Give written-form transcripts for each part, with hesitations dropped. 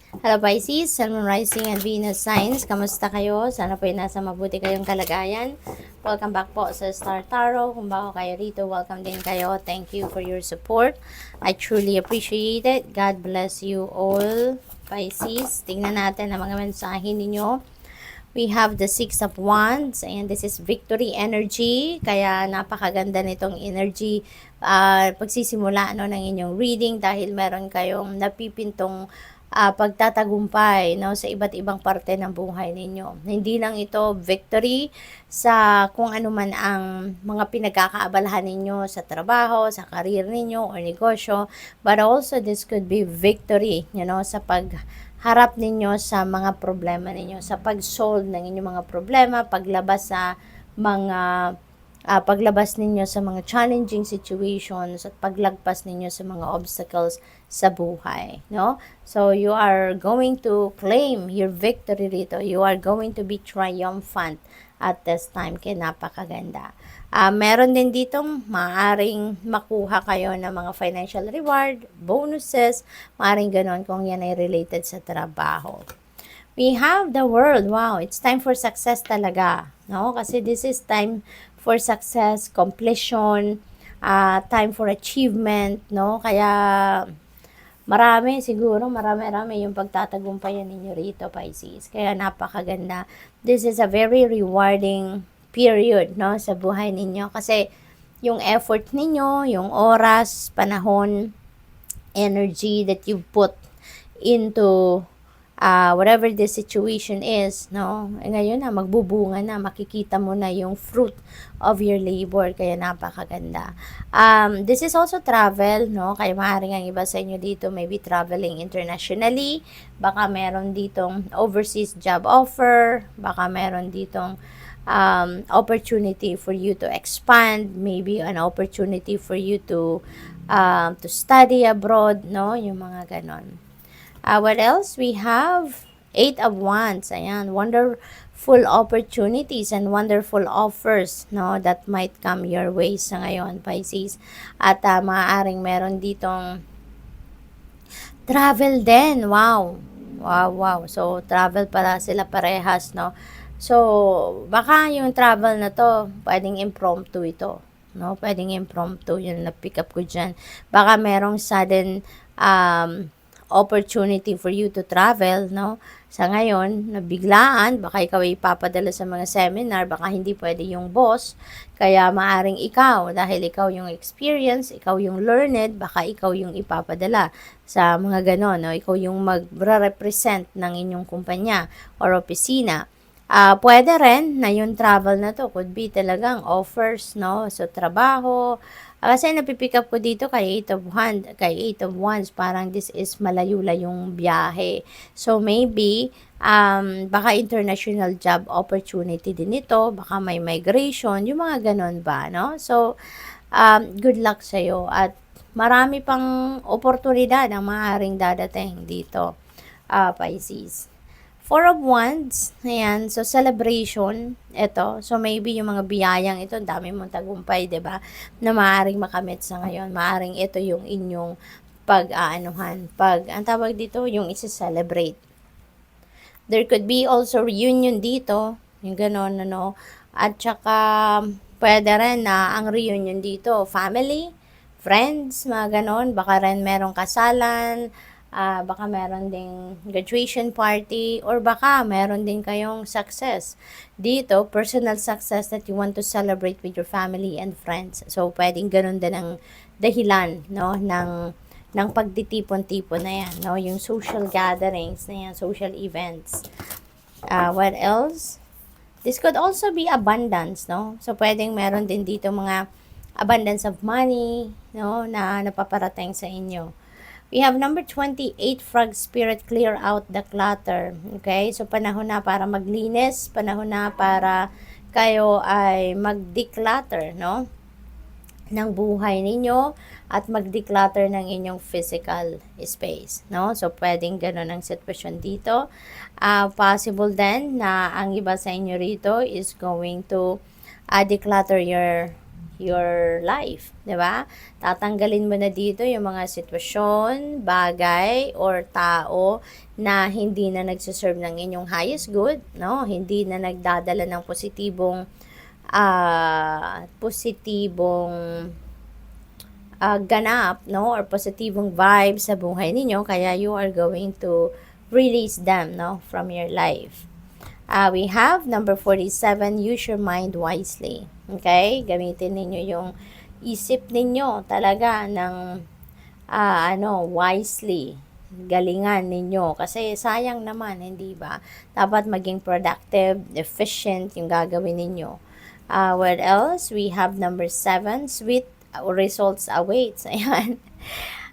Hello Pisces, Sun, Moon, Rising and Venus signs. Kamusta kayo? Sana po ay nasa mabuti kayong kalagayan. Welcome back po sa Star Tarot. Kung bago kayo rito, welcome din kayo. Thank you for your support. I truly appreciate it. God bless you all, Pisces. Tingnan natin ang mga mensahe ninyo. We have the Six of Wands and this is victory energy. Kaya napakaganda nitong energy pagsisimula ng inyong reading dahil meron kayong napipintong pagtatagumpay sa iba't ibang parte ng buhay ninyo. Hindi lang ito victory sa kung ano man ang mga pinagkakaabalahan ninyo sa trabaho, sa career ninyo or negosyo, but also this could be victory, sa pagharap ninyo sa mga problema ninyo, sa pag-solve ng inyong mga problema, paglabas sa mga paglabas ninyo sa mga challenging situations at paglagpas ninyo sa mga obstacles sa buhay, no? So you are going to claim your victory rito. You are going to be triumphant at this time. Kaya napakaganda. Meron din ditong maaring makuha kayo ng mga financial reward, bonuses, maaring ganon kung yan ay related sa trabaho. We have the world. Wow, it's time for success talaga, no? Kasi this is time for success, completion, time for achievement, no? Kaya marami yung pagtatagumpayan ninyo rito, Pisces. Kaya napakaganda. This is a very rewarding period, no, sa buhay ninyo kasi yung effort ninyo, yung oras, panahon, energy that you put into whatever the situation is, no? Ngayon na, magbubunga na, makikita mo na yung fruit of your labor, kaya napakaganda. This is also travel, no? Kaya maaaring ang iba sa inyo dito maybe traveling internationally, baka meron ditong overseas job offer, baka meron ditong opportunity for you to expand, maybe an opportunity for you to study abroad, no? Yung mga ganon. What else? We have Eight of Wands. Ayan, wonderful opportunities and wonderful offers, no, that might come your way sa ngayon, Pisces. At maaaring meron ditong travel din. Wow. Wow, wow. So, travel para sila parehas, no? So, baka yung travel na to, pwedeng impromptu ito, no? Pwedeng impromptu, yun na-pick up ko dyan. Baka merong sudden opportunity for you to travel, no? Sa ngayon, nabiglaan, baka ikaw ay ipapadala sa mga seminar, baka hindi pwede yung boss, kaya maaring ikaw, dahil ikaw yung experience, ikaw yung learned, baka ikaw yung ipapadala sa mga ganon, no? Ikaw yung mag-represent ng inyong kumpanya or opisina. Pwede rin na yung travel na to could be talagang offers, no? So, trabaho, kasi napipick up ko dito kay Eight of Wands, parang this is malayo-layong biyahe. So, maybe, baka international job opportunity din ito, baka may migration, yung mga ganon ba, no? So, good luck sa'yo at marami pang oportunidad ang maaaring dadating dito, Pisces. Four of Wands, ayan, so celebration, ito, so maybe yung mga biyayang ito, dami mong tagumpay, ba diba, na maaaring makamit sa ngayon, maaaring ito yung inyong ang tawag dito, yung isa-celebrate. There could be also reunion dito, yung ganon, ano, at saka, pwede rin na ang reunion dito, family, friends, mga ganon, baka rin merong kasalan, baka meron ding graduation party, or baka meron din kayong success dito, personal success that you want to celebrate with your family and friends. So, pwedeng ganun din ang dahilan, no, ng pagtitipon-tipon na yan, no, yung social gatherings na yan, social events. What else? This could also be abundance, no? So, pwedeng meron din dito mga abundance of money, no, na napaparating sa inyo. We have number 28, Frog Spirit, clear out the clutter. Okay? So, panahon na para maglinis. Panahon na para kayo ay mag-declutter, no? Ng buhay ninyo at mag-declutter ng inyong physical space, no? So, pwedeng ganun ang sitwasyon dito. Possible din na ang iba sa inyo rito is going to declutter your your life, di ba? Tatanggalin mo na dito yung mga sitwasyon, bagay, or tao na hindi na nagsiserve ng inyong highest good, no? Hindi na nagdadala ng positibong ganap, no? Or positibong vibes sa buhay ninyo, kaya you are going to release them, no? From your life. We have number 47, use your mind wisely. Okay? Gamitin ninyo yung isip ninyo talaga ng wisely. Galingan ninyo. Kasi sayang naman, hindi ba? Dapat maging productive, efficient yung gagawin ninyo. What else? We have number 7, sweet results awaits. Ayan.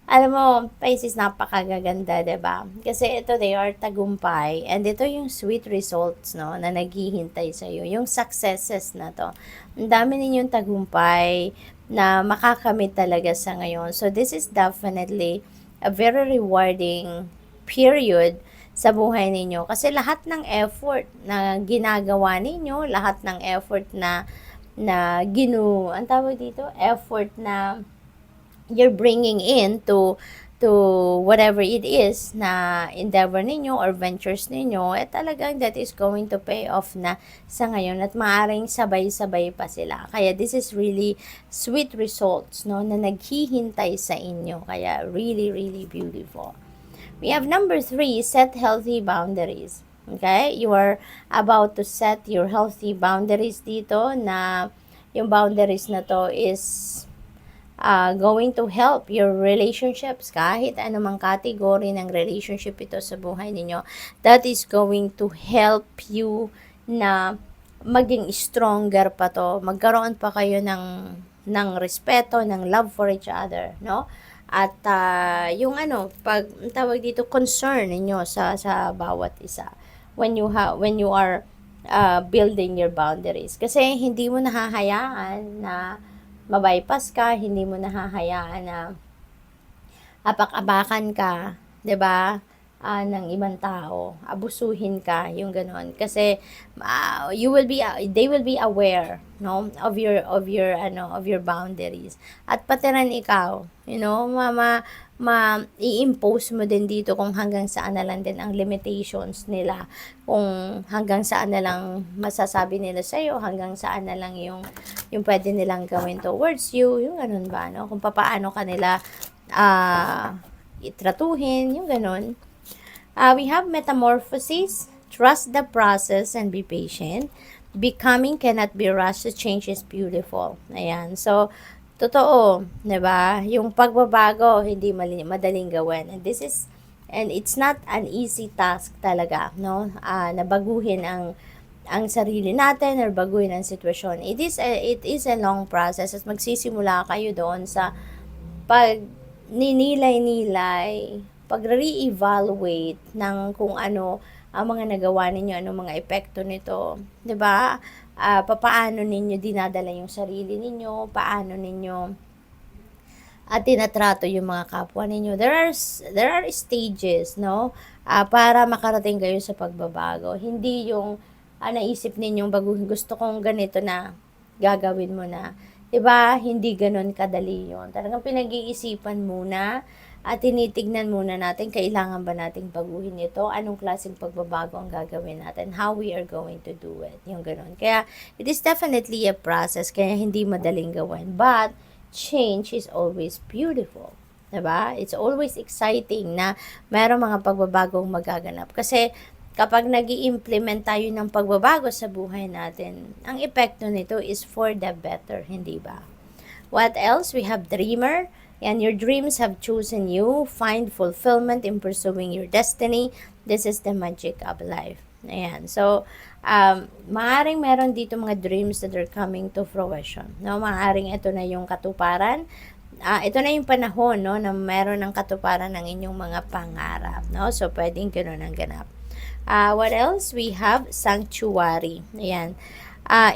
Alam mo, Pisces, napakagaganda, diba? Kasi ito, they are tagumpay. And ito yung sweet results, no, na naghihintay sa'yo. Yung successes na to. Ang dami ninyong tagumpay na makakamit talaga sa ngayon. So, this is definitely a very rewarding period sa buhay ninyo. Kasi lahat ng effort na ginagawa ninyo, lahat ng effort na ang tawag dito, effort na you're bringing in to whatever it is na endeavor ninyo or ventures ninyo, talagang that is going to pay off na sa ngayon at maaaring sabay-sabay pa sila. Kaya this is really sweet results, no, na naghihintay sa inyo. Kaya really, really beautiful. We have number 3, set healthy boundaries. Okay? You are about to set your healthy boundaries dito na yung boundaries na to is going to help your relationships, kahit anumang category ng relationship ito sa buhay ninyo, that is going to help you na maging stronger pa to, magkaroon pa kayo ng respeto, ng love for each other, no? At yung pag tawag dito, concern ninyo sa bawat isa when you are building your boundaries, kasi hindi mo nahahayaan na mabypass ka, hindi mo nahahayaan na apak-abakan ka, 'di ba? Ng ibang tao, abusuhin ka, yung ganon. Kasi they will be aware, no, of your boundaries. At pati rin ikaw, you know, i-impose mo din dito kung hanggang saan na lang din ang limitations nila, kung hanggang saan na lang masasabi nila sa iyo, hanggang saan na lang yung pwede nilang gawin towards you, yung ganun ba, no? Kung paano kanila itratuhin, yung ganun. We have metamorphosis, trust the process and be patient. Becoming cannot be rushed, change is beautiful. Ayan. So, totoo, 'di ba? Yung pagbabago hindi madaling gawin. And it's not an easy task talaga, no? Na baguhin ang sarili natin or baguhin ang sitwasyon. It is a long process at magsisimula kayo doon sa ninilay-nilay, pag-re-evaluate ng kung ano ang mga nagawa ninyo, ano mga epekto nito, 'di ba? Paano ninyo dinadala yung sarili ninyo, paano ninyo tinatrato yung mga kapwa ninyo. There are stages, no? Para makarating kayo sa pagbabago. Hindi yung naisip ninyong baguhin, gusto kong ganito na gagawin mo na. 'Di ba? Hindi ganoon kadali 'yon. Talagang pinag-iisipan muna at tinitignan muna natin, kailangan ba nating baguhin ito? Anong klaseng pagbabago ang gagawin natin? How we are going to do it? Yung ganun. Kaya, it is definitely a process, kaya hindi madaling gawin. But, change is always beautiful. Diba? It's always exciting na mayroong mga pagbabagong magaganap. Kasi, kapag nag-i-implement tayo ng pagbabago sa buhay natin, ang epekto nito is for the better, hindi ba? What else? We have dreamer. And your dreams have chosen you. Find fulfillment in pursuing your destiny. This is the magic of life. Ayan. So, maaaring meron dito mga dreams that are coming to fruition. No? Maaaring ito na yung katuparan. Ito na yung panahon, no, na meron ng katuparan ng inyong mga pangarap. No? So, pwedeng ganoon ang ganap. What else? We have sanctuary. Ayan.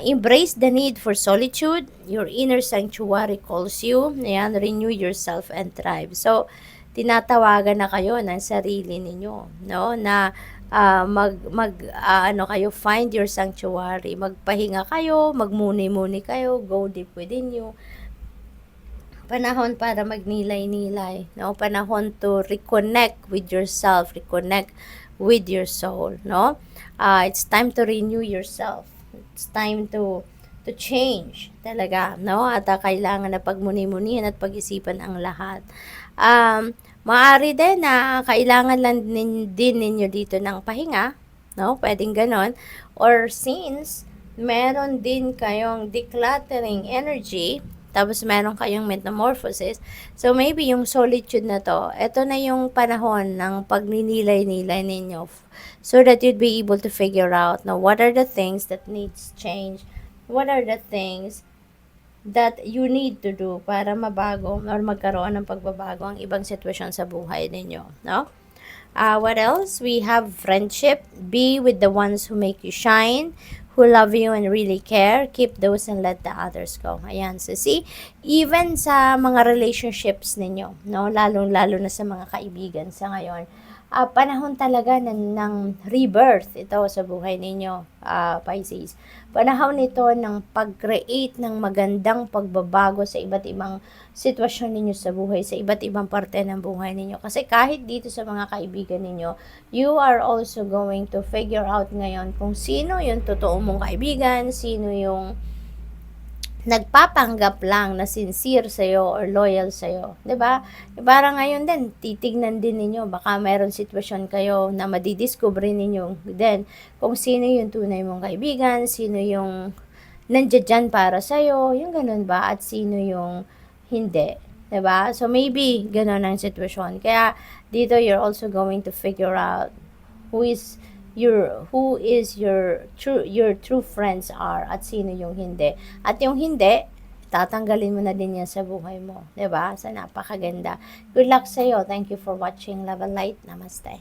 Embrace the need for solitude. Your inner sanctuary calls you. Ayan, renew yourself and thrive. So, tinatawagan na kayo ng sarili ninyo, no? Na ano kayo, find your sanctuary. Magpahinga kayo, magmuni-muni kayo, go deep within you. Panahon para magnilay-nilay, no? Panahon to reconnect with yourself, reconnect with your soul, no? It's time to renew yourself. It's time to change talaga, no? At kailangan na pagmuni-munihan at pag-isipan ang lahat. Maaari din na kailangan lang din ninyo dito ng pahinga, no? Pwedeng ganon. Or since meron din kayong decluttering energy, tapos meron kayong metamorphosis, so maybe yung solitude na to, ito na yung panahon ng pagninilay-nilay ninyo, so that you'd be able to figure out now what are the things that needs change, what are the things that you need to do para mabago or magkaroon ng pagbabago ang ibang sitwasyon sa buhay ninyo, no? What else? We have friendship. Be with the ones who make you shine, who love you and really care. Keep those and let the others go. Ayan. So, see, even sa mga relationships ninyo, no? Lalong-lalo na sa mga kaibigan sa ngayon, panahon talaga ng rebirth ito sa buhay ninyo, Pisces. Panahon nito ng pag-create ng magandang pagbabago sa iba't ibang sitwasyon ninyo sa buhay, sa iba't ibang parte ng buhay ninyo. Kasi kahit dito sa mga kaibigan ninyo, you are also going to figure out ngayon kung sino yung totoo mong kaibigan, sino yung nagpapanggap lang na sincere sa'yo or loyal sa'yo. 'Di ba? Parang ngayon din, titignan din ninyo, baka mayroon sitwasyon kayo na madidiscover ninyo then kung sino yung tunay mong kaibigan, sino yung nandiyan para sa'yo, yung ganun ba, at sino yung hindi. 'Di ba? So maybe ganun ang sitwasyon. Kaya dito you're also going to figure out who is your true friends are at sino yung hindi. At yung hindi, tatanggalin mo na din yan sa buhay mo. 'Di ba? So napakaganda. Good luck sa iyo. Thank you for watching Love and Light. Namaste.